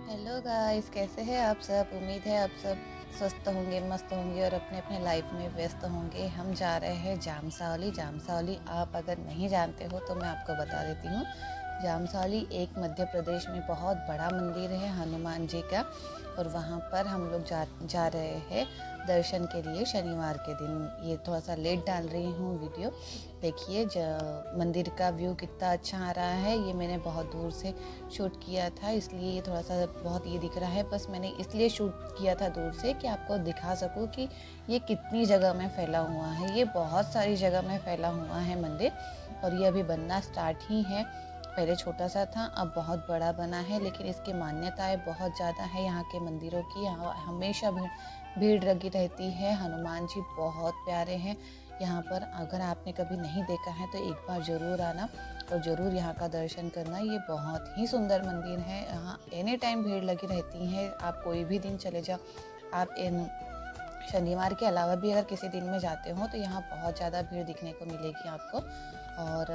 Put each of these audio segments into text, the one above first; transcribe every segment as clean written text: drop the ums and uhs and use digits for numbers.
Hello guys, कैसे हैं आप सब। उम्मीद है आप सब स्वस्थ होंगे, मस्त होंगे और अपने अपने लाइफ में व्यस्त होंगे। हम जा रहे हैं जामसावली। जामसावली आप अगर नहीं जानते हो तो मैं आपको बता देती हूँ। जामसावली एक मध्य प्रदेश में बहुत बड़ा मंदिर है हनुमान जी का, और वहाँ पर हम लोग जा रहे हैं दर्शन के लिए शनिवार के दिन। ये थोड़ा सा लेट डाल रही हूँ वीडियो। देखिए मंदिर का व्यू कितना अच्छा आ रहा है। ये मैंने बहुत दूर से शूट किया था, इसलिए ये थोड़ा सा बहुत ये दिख रहा है। बस मैंने इसलिए शूट किया था दूर से कि आपको दिखा सकूं कि ये कितनी जगह में फैला हुआ है। ये बहुत सारी जगह में फैला हुआ है मंदिर, और ये अभी बनना स्टार्ट ही है। पहले छोटा सा था, अब बहुत बड़ा बना है। लेकिन इसकी मान्यताएं बहुत ज़्यादा है यहाँ के मंदिरों की। यहाँ हमेशा भीड़ लगी रहती है। हनुमान जी बहुत प्यारे हैं यहाँ पर। अगर आपने कभी नहीं देखा है तो एक बार ज़रूर आना और ज़रूर यहाँ का दर्शन करना। ये बहुत ही सुंदर मंदिर है। यहाँ एनी टाइम भीड़ लगी रहती है। आप कोई भी दिन चले जाओ, आप शनिवार के अलावा भी अगर किसी दिन में जाते हो तो यहाँ बहुत ज़्यादा भीड़ दिखने को मिलेगी आपको। और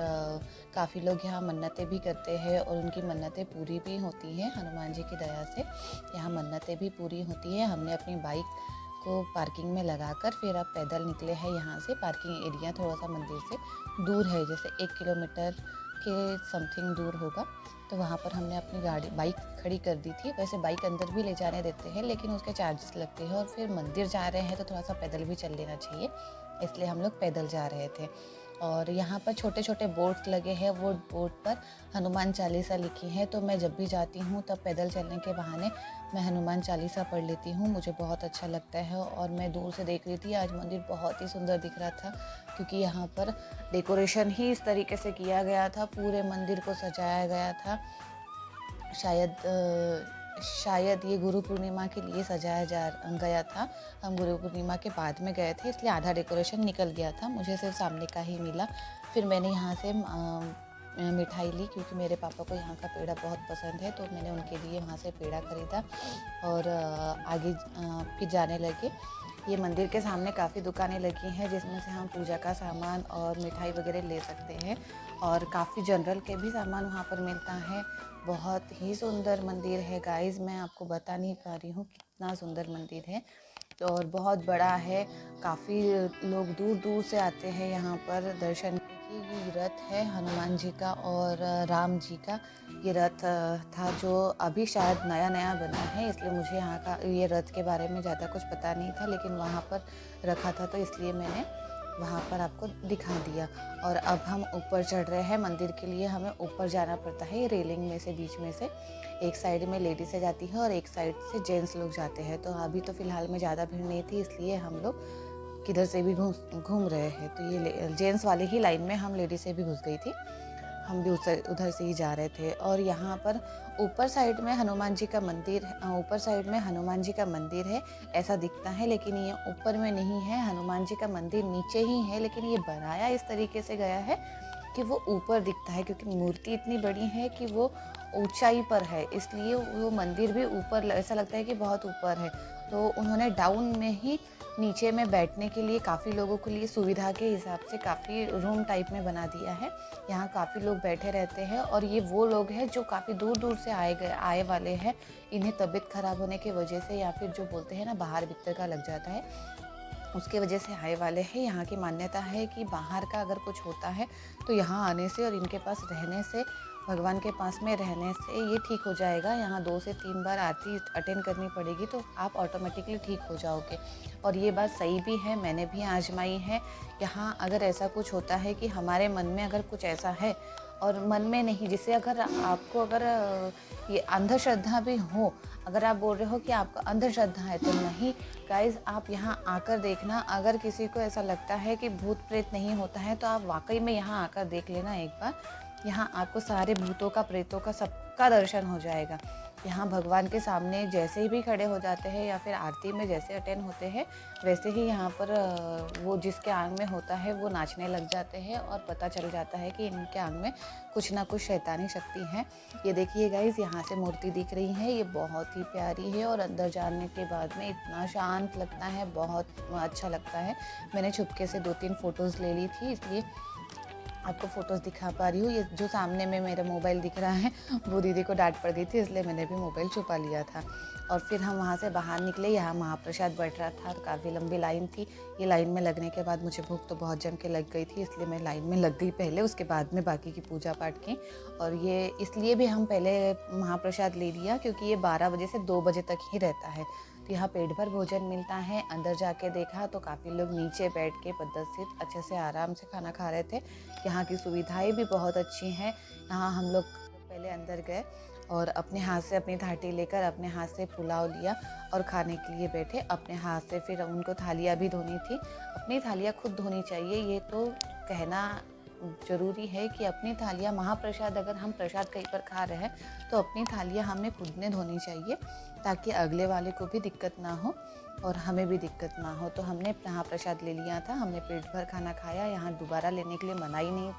काफ़ी लोग यहाँ मन्नतें भी करते हैं और उनकी मन्नतें पूरी भी होती हैं हनुमान जी की दया से। यहाँ मन्नतें भी पूरी होती है। हमने अपनी बाइक को पार्किंग में लगाकर फिर अब पैदल निकले हैं यहाँ से। पार्किंग एरिया थोड़ा सा मंदिर से दूर है, जैसे 1 किलोमीटर के समथिंग दूर होगा। तो वहाँ पर हमने अपनी बाइक खड़ी कर दी थी। वैसे बाइक अंदर भी ले जाने देते हैं, लेकिन उसके चार्जेस लगते हैं। और फिर मंदिर जा रहे हैं तो थोड़ा सा पैदल भी चल लेना चाहिए, इसलिए हम लोग पैदल जा रहे थे। और यहाँ पर छोटे छोटे बोर्ड्स लगे हैं, वो बोर्ड पर हनुमान चालीसा लिखी है। तो मैं जब भी जाती हूँ तब पैदल चलने के बहाने मैं हनुमान चालीसा पढ़ लेती हूँ। मुझे बहुत अच्छा लगता है। और मैं दूर से देख रही थी, आज मंदिर बहुत ही सुंदर दिख रहा था, क्योंकि यहाँ पर डेकोरेशन ही इस तरीके से किया गया था। पूरे मंदिर को सजाया गया था। शायद ये गुरु पूर्णिमा के लिए सजाया जा गया था। हम गुरु पूर्णिमा के बाद में गए थे, इसलिए आधा डेकोरेशन निकल गया था। मुझे सिर्फ सामने का ही मिला। फिर मैंने यहाँ से मिठाई ली, क्योंकि मेरे पापा को यहाँ का पेड़ा बहुत पसंद है। तो मैंने उनके लिए वहाँ से पेड़ा ख़रीदा और आगे फिर जाने लगे। ये मंदिर के सामने काफ़ी दुकानें लगी हैं, जिसमें से हम पूजा का सामान और मिठाई वगैरह ले सकते हैं। और काफ़ी जनरल के भी सामान वहाँ पर मिलता है। बहुत ही सुंदर मंदिर है गाइस, मैं आपको बता नहीं पा रही हूँ कितना सुंदर मंदिर है। तो और बहुत बड़ा है। काफ़ी लोग दूर दूर से आते हैं यहाँ पर दर्शन के लिए। ये रथ है हनुमान जी का और राम जी का। ये रथ था जो अभी शायद नया नया बना है, इसलिए मुझे यहाँ का ये रथ के बारे में ज़्यादा कुछ पता नहीं था। लेकिन वहाँ पर रखा था तो इसलिए मैंने वहाँ पर आपको दिखा दिया। और अब हम ऊपर चढ़ रहे हैं। मंदिर के लिए हमें ऊपर जाना पड़ता है। ये रेलिंग में से बीच में से एक साइड में लेडीज़ें जाती हैं और एक साइड से जेंट्स लोग जाते हैं। तो अभी तो फ़िलहाल में ज़्यादा भीड़ नहीं थी, इसलिए हम लोग किधर से भी घूम रहे हैं। तो ये जेंट्स वाली ही लाइन में हम लेडीज़ें भी घुस गई थी। हम भी उधर से ही जा रहे थे। और यहाँ पर ऊपर साइड में हनुमान जी का मंदिर ऊपर साइड में हनुमान जी का मंदिर है, ऐसा दिखता है। लेकिन ये ऊपर में नहीं है, हनुमान जी का मंदिर नीचे ही है। लेकिन ये बनाया इस तरीके से गया है कि वो ऊपर दिखता है, क्योंकि मूर्ति इतनी बड़ी है कि वो ऊंचाई पर है, इसलिए वो मंदिर भी ऊपर ऐसा लगता है कि बहुत ऊपर है। तो उन्होंने डाउन में ही नीचे में बैठने के लिए काफ़ी लोगों के लिए सुविधा के हिसाब से काफ़ी रूम टाइप में बना दिया है। यहाँ काफ़ी लोग बैठे रहते हैं। और ये वो लोग हैं जो काफ़ी दूर दूर से आए वाले हैं। इन्हें तबीयत ख़राब होने की वजह से, या फिर जो बोलते हैं ना बाहर भीतर का लग जाता है, उसके वजह से आए वाले हैं। यहाँ की मान्यता है कि बाहर का अगर कुछ होता है तो यहाँ आने से और इनके पास रहने से, भगवान के पास में रहने से ये ठीक हो जाएगा। यहाँ 2 से 3 बार आरती अटेंड करनी पड़ेगी तो आप ऑटोमेटिकली ठीक हो जाओगे। और ये बात सही भी है, मैंने भी आजमाई है। यहाँ अगर ऐसा कुछ होता है कि हमारे मन में अगर कुछ ऐसा है, और मन में नहीं, जिससे अगर आपको अगर ये अंधश्रद्धा भी हो, अगर आप बोल रहे हो कि आपका अंधश्रद्धा है, तो नहीं गाइज, आप यहाँ आकर देखना। अगर किसी को ऐसा लगता है कि भूत प्रेत नहीं होता है, तो आप वाकई में यहाँ आकर देख लेना एक बार। यहाँ आपको सारे भूतों का, प्रेतों का, सबका दर्शन हो जाएगा। यहाँ भगवान के सामने जैसे ही भी खड़े हो जाते हैं, या फिर आरती में जैसे अटेंड होते हैं, वैसे ही यहाँ पर वो जिसके आंग में होता है वो नाचने लग जाते हैं। और पता चल जाता है कि इनके आंग में कुछ ना कुछ शैतानी शक्ति है। ये देखिए गाइज, यहाँ से मूर्ति दिख रही है, ये बहुत ही प्यारी है। और अंदर जाने के बाद में इतना शांत लगता है, बहुत अच्छा लगता है। मैंने छुपके से 2-3 फ़ोटोज़ ले ली थी, इसलिए आपको फ़ोटोज़ दिखा पा रही हूँ। ये जो सामने में मेरा मोबाइल दिख रहा है, वो दीदी को डाँट पड़ गई थी, इसलिए मैंने भी मोबाइल छुपा लिया था। और फिर हम वहाँ से बाहर निकले, यहाँ महाप्रसाद बँट रहा था, तो काफ़ी लंबी लाइन थी। ये लाइन में लगने के बाद मुझे भूख तो बहुत जम के लग गई थी, इसलिए मैं लाइन में लग गई पहले, उसके बाद में बाकी की पूजा पाठ की। और ये इसलिए भी हम पहले महाप्रसाद ले लिया क्योंकि ये 12 बजे से 2 बजे तक ही रहता है। तो यहाँ पेट भर भोजन मिलता है। अंदर जाके देखा तो काफ़ी लोग नीचे बैठ के पद्धत अच्छे से आराम से खाना खा रहे थे। यहाँ की सुविधाएं भी बहुत अच्छी हैं। यहाँ हम लोग पहले अंदर गए और अपने हाथ से अपनी थाली लेकर अपने हाथ से पुलाव लिया और खाने के लिए बैठे अपने हाथ से। फिर उनको थालियाँ भी धोनी थी, अपनी थालियाँ खुद धोनी चाहिए। ये तो कहना ज़रूरी है कि अपनी थालियाँ, महाप्रसाद अगर हम प्रसाद कहीं पर खा रहे हैं तो अपनी थालियाँ हमें खुद ने धोनी चाहिए, ताकि अगले वाले को भी दिक्कत ना हो और हमें भी दिक्कत ना हो। तो हमने महाप्रसाद ले लिया था, हमने पेट भर खाना खाया। यहाँ दोबारा लेने के लिए मना ही नहीं।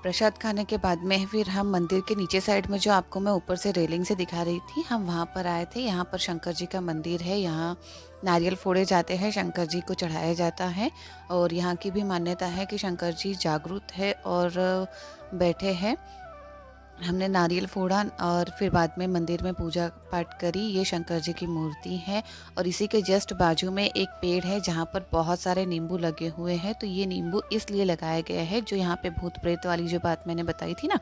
प्रसाद खाने के बाद में फिर हम मंदिर के नीचे साइड में, जो आपको मैं ऊपर से रेलिंग से दिखा रही थी, हम वहाँ पर आए थे। यहाँ पर शंकर जी का मंदिर है। यहाँ नारियल फोड़े जाते हैं, शंकर जी को चढ़ाया जाता है। और यहाँ की भी मान्यता है कि शंकर जी जागरूक है और बैठे हैं। हमने नारियल फोड़ा और फिर बाद में मंदिर में पूजा पाठ करी। ये शंकर जी की मूर्ति है और इसी के जस्ट बाजू में एक पेड़ है जहाँ पर बहुत सारे नींबू लगे हुए हैं। तो ये नींबू इसलिए लगाया गया है, जो यहाँ पे भूत प्रेत वाली जो बात मैंने बताई थी ना,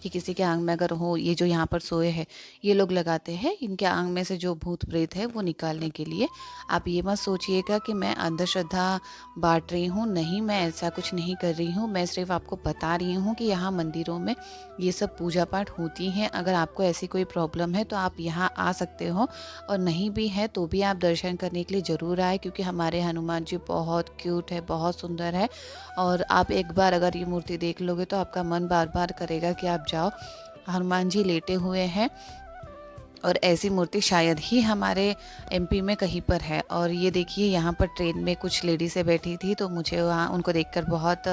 कि किसी के आंग में अगर हो, ये जो यहाँ पर सोए हैं ये लोग लगाते हैं, इनके आंग में से जो भूत प्रेत है वो निकालने के लिए। आप ये मत सोचिएगा कि मैं अंधश्रद्धा बांट रही हूँ, नहीं, मैं ऐसा कुछ नहीं कर रही हूँ। मैं सिर्फ आपको बता रही हूँ कि यहाँ मंदिरों में ये सब पूजा पाठ होती हैं। अगर आपको ऐसी कोई प्रॉब्लम है तो आप यहाँ आ सकते हो, और नहीं भी है तो भी आप दर्शन करने के लिए ज़रूर आए, क्योंकि हमारे हनुमान जी बहुत क्यूट है, बहुत सुंदर है। और आप एक बार अगर ये मूर्ति देख लोगे तो आपका मन बार बार करेगा कि आप जाओ। हनुमान जी लेटे हुए हैं और ऐसी मूर्ति शायद ही हमारे एमपी में कहीं पर है। और ये देखिए, यहाँ पर ट्रेन में कुछ लेडीज़ें बैठी थी, तो मुझे वहाँ उनको देखकर बहुत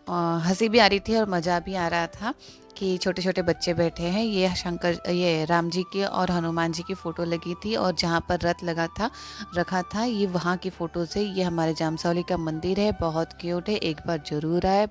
हंसी भी आ रही थी और मज़ा भी आ रहा था कि छोटे छोटे बच्चे बैठे हैं। ये राम जी की और हनुमान जी की फ़ोटो लगी थी, और जहाँ पर रथ रखा था, ये वहाँ की फ़ोटोज़ है। ये हमारे जामसौली का मंदिर है, बहुत क्यूट है, एक बार ज़रूर आए।